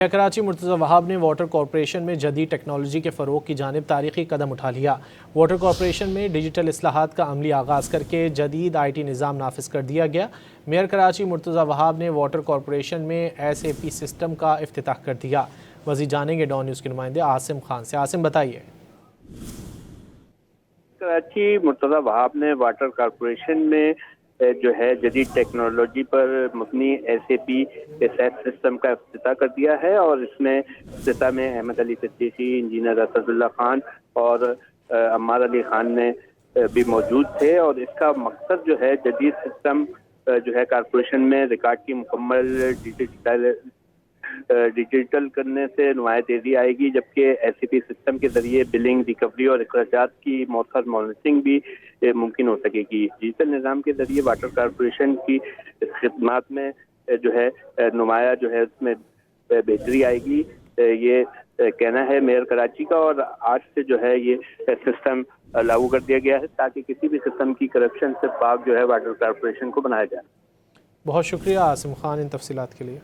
कराची मुर्तज़ा वहाब ने water corporation में जदीद टेक्नोलॉजी के फ़रोग़ की जानिब तारीख़ी कदम उठा लिया। वाटर कॉरपोरेशन में डिजिटल इस्लाहात का अमली आगाज़ करके जदीद IT निज़ाम नाफिज कर दिया गया। मेयर कराची मुर्तज़ा वहाब ने वाटर कॉरपोरेशन में SAP सिस्टम का इफ्तिताह कर दिया। मज़ीद जानेंगे डॉन न्यूज़ के नुमाइंदे आसिम खान से। आसिम बताइए। कराची मुर्तज़ा वहाब ने वाटर कॉरपोरेशन में जो है जदीद टेक्नोलॉजी पर मबनी SAP SAP सिस्टम का इफ्तिताह कर दिया है और इसमें इफ्तिताह में अहमद अली सिद्दीकी, इंजीनियर असदुल्ला खान और अम्मार अली खान ने भी मौजूद थे। और इसका मकसद जो है जदीद सिस्टम जो है कॉरपोरेशन में रिकॉर्ड की मुकम्मल डिजिटल करने से नुमाया तेजी आएगी, जबकि SAP सिस्टम के जरिए बिलिंग, रिकवरी और अखराजात की मौसर मॉनिटरिंग भी मुमकिन हो सकेगी। डिजिटल निज़ाम के जरिए वाटर कॉरपोरेशन की खिदमात में जो है नुमाया जो है उसमें बेहतरी आएगी, ये कहना है मेयर कराची का। और आज से जो है ये सिस्टम लागू कर दिया गया है ताकि किसी भी किस्म की करप्शन से पाक जो है वाटर कॉरपोरेशन को बनाया जाए। बहुत शुक्रिया आसिम खान इन तफसीलात के लिए।